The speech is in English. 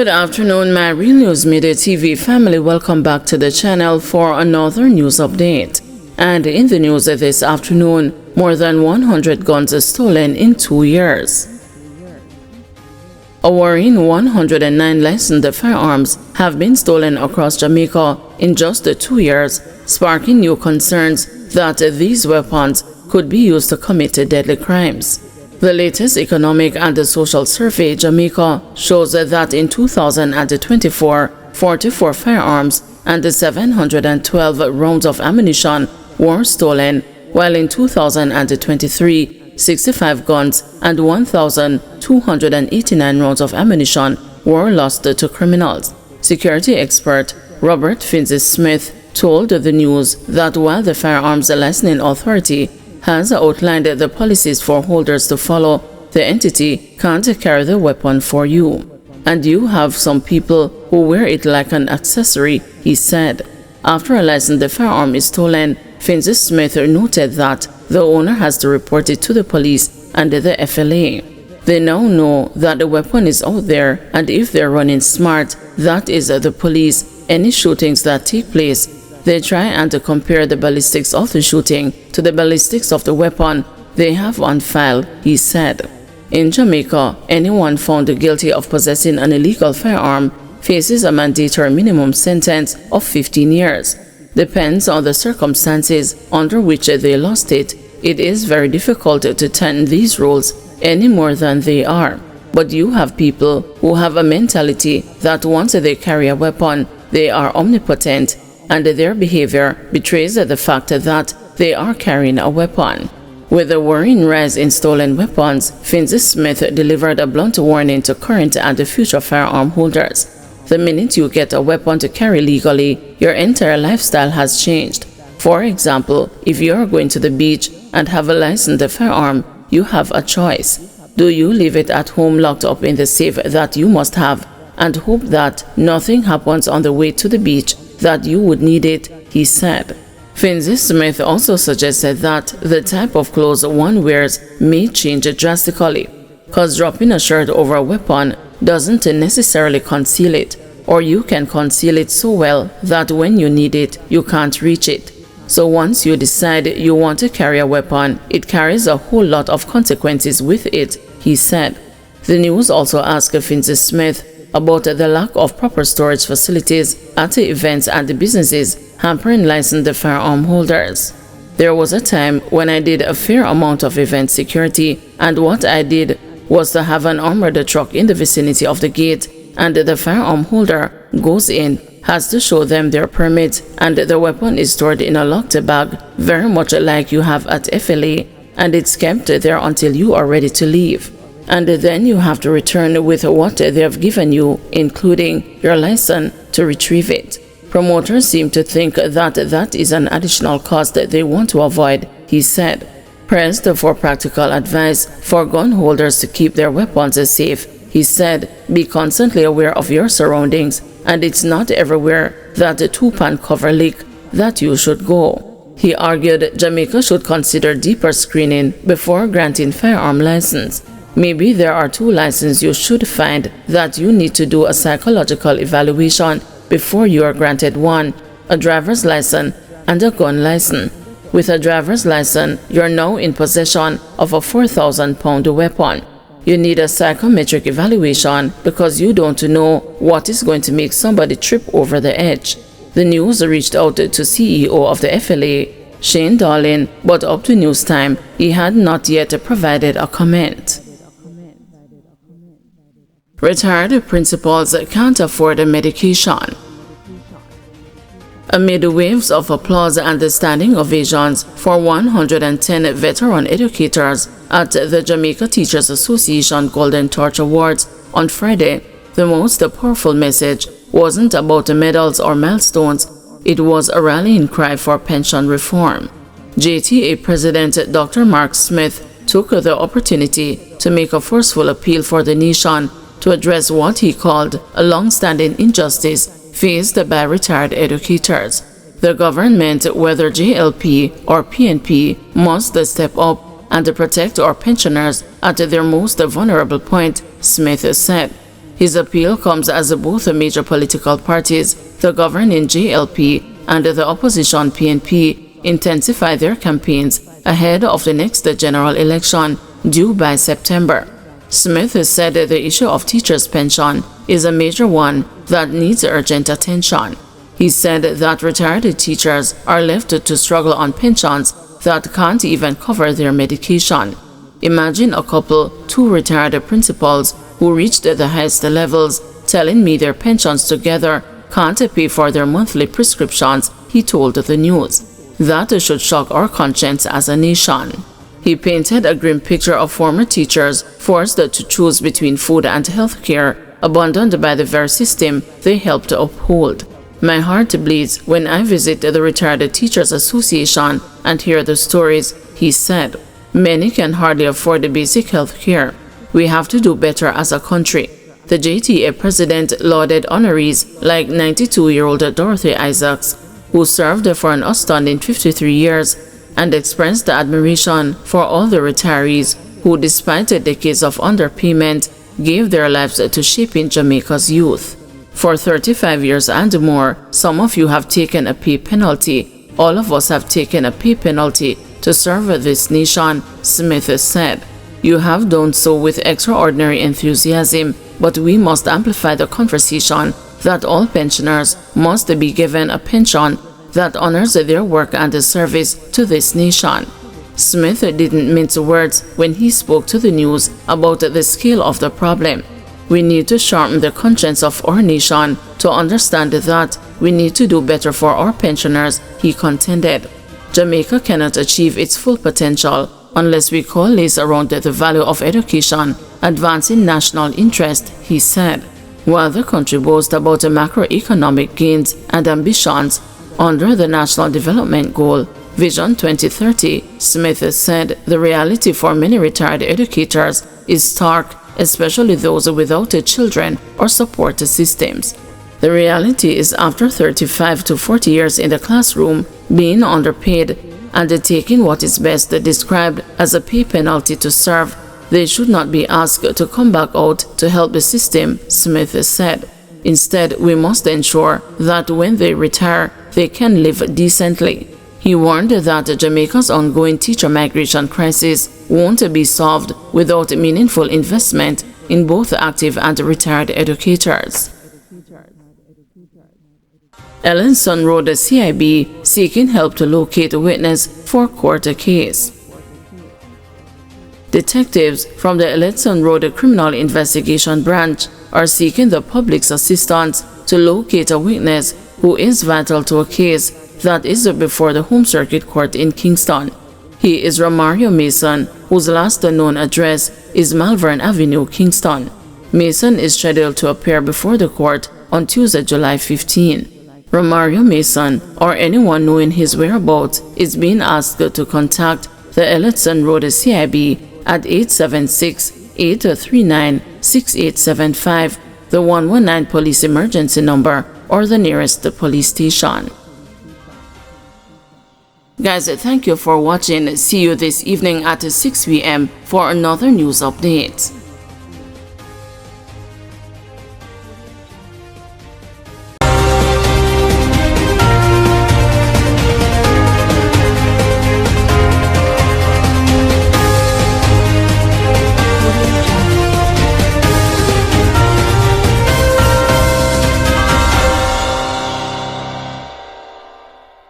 Good afternoon, my Real News Midday TV family. Welcome back to the channel for another news update. And in the news this afternoon, more than 100 guns are stolen in 2 years. A worrying 109 licensed firearms have been stolen across Jamaica in just 2 years, sparking new concerns that these weapons could be used to commit deadly crimes. The latest economic and social survey Jamaica shows that in 2024, 44 firearms and 712 rounds of ammunition were stolen, while in 2023, 65 guns and 1,289 rounds of ammunition were lost to criminals. Security expert Robert Finzi-Smith told the news that while the Firearms Licensing Authority has outlined the policies for holders to follow, the entity can't carry the weapon for you. And you have some people who wear it like an accessory, he said. After a licensed firearm is stolen, Finzi-Smith noted that the owner has to report it to the police and the FLA. They now know that the weapon is out there, and if they're running smart, that is the police, any shootings that take place, they try and compare the ballistics of the shooting to the ballistics of the weapon they have on file, he said. In Jamaica, anyone found guilty of possessing an illegal firearm faces a mandatory minimum sentence of 15 years. Depends on the circumstances under which they lost it. It is very difficult to tighten these rules any more than they are. But you have people who have a mentality that once they carry a weapon, they are omnipotent, and their behavior betrays the fact that they are carrying a weapon. With the worrying rise in stolen weapons, Finzi-Smith delivered a blunt warning to current and future firearm holders. The minute you get a weapon to carry legally, your entire lifestyle has changed. For example, if you are going to the beach and have a licensed firearm, you have a choice. Do you leave it at home locked up in the safe that you must have and hope that nothing happens on the way to the beach that you would need it, he said. Finzi-Smith also suggested that the type of clothes one wears may change drastically, because dropping a shirt over a weapon doesn't necessarily conceal it, or you can conceal it so well that when you need it, you can't reach it. So once you decide you want to carry a weapon, it carries a whole lot of consequences with it, he said. The news also asked Finzi-Smith about the lack of proper storage facilities at events and businesses hampering licensed firearm holders. There was a time when I did a fair amount of event security, and what I did was to have an armored truck in the vicinity of the gate, and the firearm holder goes in, has to show them their permit, and the weapon is stored in a locked bag, very much like you have at FLA, and it's kept there until you are ready to leave. And then you have to return with what they have given you, including your license, to retrieve it. Promoters seem to think that that is an additional cost that they want to avoid, he said. Pressed for practical advice for gun holders to keep their weapons safe, he said, be constantly aware of your surroundings, and it's not everywhere that the two-pan cover leak that you should go. He argued Jamaica should consider deeper screening before granting firearm license. Maybe there are 2 licenses you should find that you need to do a psychological evaluation before you are granted one, a driver's license and a gun license. With a driver's license, you are now in possession of a 4,000-pound weapon. You need a psychometric evaluation because you don't know what is going to make somebody trip over the edge. The news reached out to CEO of the FLA, Shane Darling, but up to news time, he had not yet provided a comment. Retired principals can't afford medication. Amid waves of applause and standing ovations for 110 veteran educators at the Jamaica Teachers Association Golden Torch Awards on Friday, the most powerful message wasn't about medals or milestones, it was a rallying cry for pension reform. JTA President Dr. Mark Smith took the opportunity to make a forceful appeal for the nation to address what he called a long-standing injustice faced by retired educators. The government, whether JLP or PNP, must step up and protect our pensioners at their most vulnerable point, Smith said. His appeal comes as both the major political parties, the governing JLP and the opposition PNP, intensify their campaigns ahead of the next general election due by September. Smith said the issue of teachers' pension is a major one that needs urgent attention. He said that retired teachers are left to struggle on pensions that can't even cover their medication. Imagine a couple, 2 retired principals who reached the highest levels, telling me their pensions together can't pay for their monthly prescriptions, he told the news. That should shock our conscience as a nation. He painted a grim picture of former teachers forced to choose between food and health care, abandoned by the very system they helped to uphold. My heart bleeds when I visit the Retired Teachers Association and hear the stories, he said. Many can hardly afford the basic health care. We have to do better as a country. The JTA president lauded honorees like 92-year-old Dorothy Isaacs, who served for an outstanding 53 years, and expressed admiration for all the retirees who, despite decades of underpayment, gave their lives to shaping Jamaica's youth. For 35 years and more, some of you have taken a pay penalty. All of us have taken a pay penalty to serve this nation, Smith said. You have done so with extraordinary enthusiasm, but we must amplify the conversation that all pensioners must be given a pension that honors their work and service to this nation. Smith didn't mince words when he spoke to the news about the scale of the problem. We need to sharpen the conscience of our nation to understand that we need to do better for our pensioners, he contended. Jamaica cannot achieve its full potential unless we coalesce around the value of education, advancing national interest, he said. While the country boasts about macroeconomic gains and ambitions under the National Development Goal, Vision 2030, Smith said the reality for many retired educators is stark, especially those without children or support systems. The reality is after 35 to 40 years in the classroom, being underpaid and taking what is best described as a pay penalty to serve, they should not be asked to come back out to help the system, Smith said. Instead, we must ensure that when they retire, they can live decently. He warned that Jamaica's ongoing teacher migration crisis won't be solved without meaningful investment in both active and retired educators. Ellenson Road CIB seeking help to locate a witness for court case. Detectives from the Ellenson Road Criminal Investigation Branch are seeking the public's assistance to locate a witness who is vital to a case that is before the Home Circuit Court in Kingston. He is Romario Mason, whose last known address is Malvern Avenue, Kingston. Mason is scheduled to appear before the court on Tuesday, July 15. Romario Mason, or anyone knowing his whereabouts, is being asked to contact the Ellenson Road CIB at 876-839-6875, the 119 police emergency number, or the nearest police station. Guys, thank you for watching. See you this evening at 6 p.m. for another news update.